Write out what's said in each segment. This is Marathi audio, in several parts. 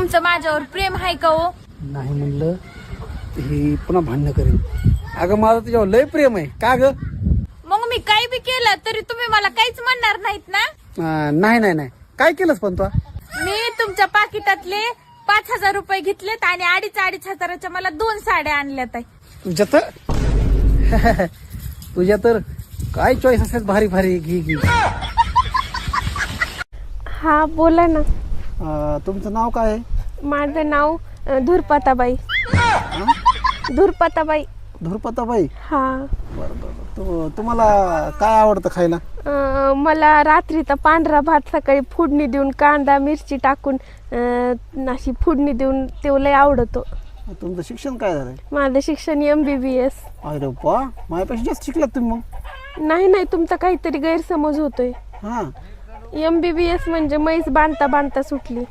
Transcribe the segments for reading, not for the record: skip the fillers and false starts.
तुमचं माझ्यावर प्रेम आहे का हो? नाही म्हणलं ही पुन्हा भांडणं करेल. अगं माझं तुझ्यावर लय प्रेम आहे का ग? मग मी काही बी केलं तरी तुम्ही मला काहीच म्हणणार नाहीत ना? नाही नाही नाही, काय केलंस पण तू? मी तुमच्या पाकिटातले 5,000 रुपये घेतलेत आणि 2,500 हजाराच्या मला 2 साड्या आणल्यात. तुझ्या तर तुझ्या तर काय चॉईस असेल, भारी भारी. घे. हा बोला ना. तुमचं नाव काय आहे? माझं नाव धुरपाताबाई. धुरपाताबाई. धुरपताबाई. हा. बरं बरं. तुम्हाला काय आवडतं खायला? मला रात्रीचा पांढरा भात सकाळी फोडणी देऊन कांदा मिरची टाकून अशी फोडणी देऊन ते लय आवडतो. तुमचं शिक्षण काय झालंय? माझं शिक्षण MBBS. अरे वा, माझ्यापेक्षा जास्त शिकलात तुम्ही मग. नाही तुमचा काहीतरी गैरसमज होतोय. हा, MBBS म्हणजे म्हैस बांधता बांधता सुटली.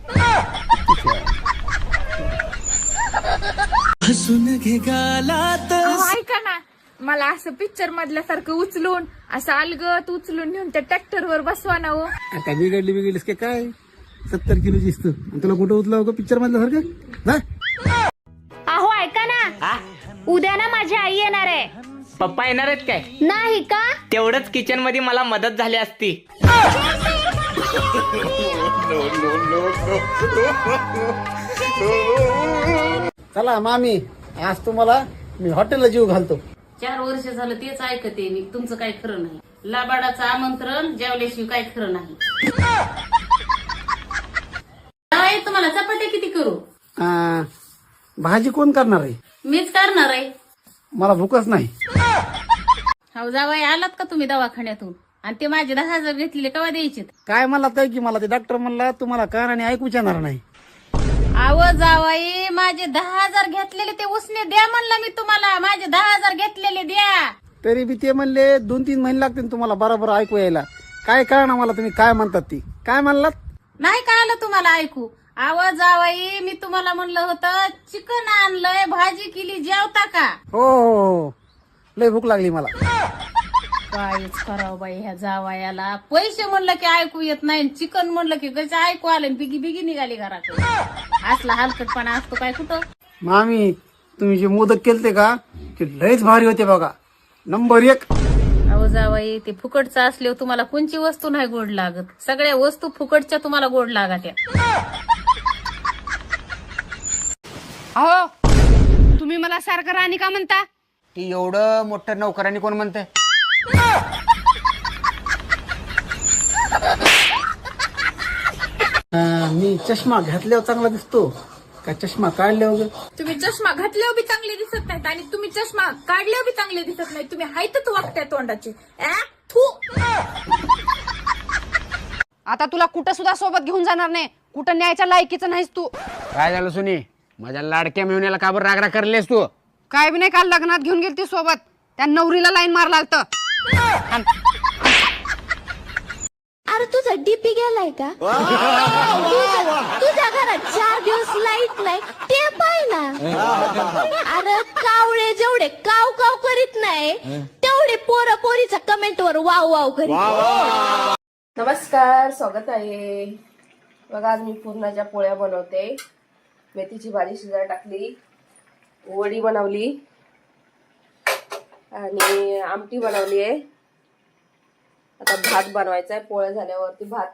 ऐका ना, मला असं पिक्चर मधल्यासारखं उचलून असं अलगत उचलून नेऊन त्या ट्रॅक्टर वर बसवा ना हो. आता बिघडलीस की काय? 70 किलो दिसतो आणि तुला कुठं उचलावं पिक्चर मधल्यासारखं? अहो ऐका ना, उद्या ना माझी आई येणार आहे. पप्पा येणार आहेत काय? नाही का? तेवढंच किचन मध्ये मला मदत झाली असती. चला मामी, आज तुम्हाला मी हॉटेलला जीव घालतो. 4 वर्ष झालं तेच ऐकते मी. तुमचं काही खरं नाही. लाबाडाचं आमंत्रण जेवल्याशिवाय काही खरं नाही. काय तुम्हाला चपात्या किती करू? भाजी कोण करणार आहे? मीच करणार आहे. मला भूकच नाही. हो जावाई, आलात का तुम्ही दवाखान्यातून? आणि ते माझे 10,000 घेतलेले केव्हा द्यायचे? काय म्हणला काय की मला ते डॉक्टर म्हणला तुम्हाला कानाने ऐकूच येणार नाही. आव जावाई, माझे 10,000 घेतलेले ते उसने द्या म्हणला मी तुम्हाला. माझे 10,000 घेतलेले द्या. तरी बी ते म्हणले 2-3 महिने लागतील तुम्हाला बरोबर ऐकू यायला. काय कळणार मला तुम्ही काय म्हणतात ती? काय म्हणलात? नाही का आलं तुम्हाला ऐकू? आव जावाई, मी तुम्हाला म्हणलं होतं चिकन आणलंय, भाजी केली, जेवता का? हो, लय भूक लागली मला. काहीच करावं बाई ह्या जावायाला. पैसे म्हणलं की ऐकू येत नाही, चिकन म्हणलं की कसं ऐकू आलं, बिगी बिगी निघाली घरात. असला हलकटपणा असतो काय कुठं? मामी, तुम्ही जे मोदक केलते का ते लयच भारी होते बघा, नंबर 1. अहो जावाई, ते फुकटचं असल्यावर तुम्हाला कोणची वस्तू नाही गोड लागत. सगळ्या वस्तू फुकटच्या तुम्हाला गोड लागत्या. अहो, तुम्ही मला सारखं राणी का म्हणता? ती एवढं मोठं नोकरांनी कोण म्हणतंय? मी चष्मा घातल्यावर चांगला दिसतो का चष्मा काढल्यावर? तुम्ही चष्मा घातल्यावर बी चांगले दिसत नाहीत आणि तुम्ही चष्मा काढल्यावर बी चांगले दिसत नाही. तुम्ही हायतच वागताय तोंडाचे. थू. आता तुला कुठं सुद्धा सोबत घेऊन जाणार नाही. कुठं न्यायच्या लायकीचं नाहीस तू. काय झालं सुनी? माझ्या लाडक्या मिळवण्याला का बरं रागराग करलेस तू? काय बी नाही, काल लग्नात घेऊन गेलती सोबत. त्या नवरीला लाईन मारला होतं. अरे तुझा डीपी गेलाय का? तुझ्या घरात 4 दिवस लाईट नाही ते पाय ना. अरे कावळे जेवढे काव काव करीत नाही तेवढे पोरं पोरीच्या कमेंट वर वाव वाव करीत. नमस्कार, स्वागत आहे. बघा आज मी पुरणाच्या पोळ्या बनवते. मेथीची भाजी शिजायला टाकली, वडी बनवली आणि आमटी बनवली आहे. आता भात बनवायचा आहे. पोळ्या झाल्यावरती भात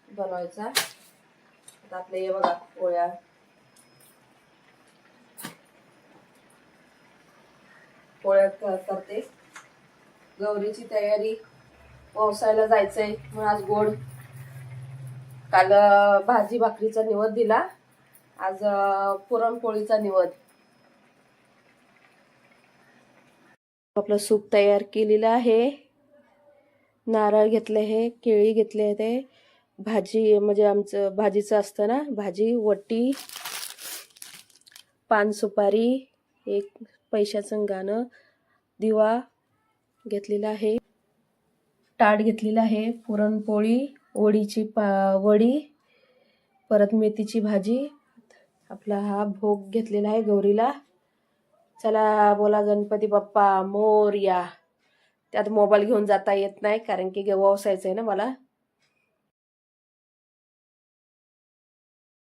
बनवायचा. आता आपले हे बघा पोळ्या. पोळ्या करते. गौरीची तयारी, व्यवसायाला जायचंय म्हणून आज गोड. काल भाजी भाकरीचा निवद दिला, आज पुरणपोळीचा निवद. आपलं सूप तयार केलेलं आहे. नारळ घेतले आहे, केळी घेतले आहे. ते भाजी म्हणजे आमचं भाजीचं असतं ना, भाजी, वटी, पान सुपारी, एक पैशाचं गाणं, दिवा घेतलेला आहे, ताट घेतलेलं आहे, पुरणपोळी, वडीची वडी, परत मेथीची भाजी. आपला हा भोग घेतलेला आहे गौरीला. चला बोला गणपती बाप्पा मोरया. त्यात मोबाईल घेऊन जाता येत नाही कारण की व्यवसायाचं आहे ना मला.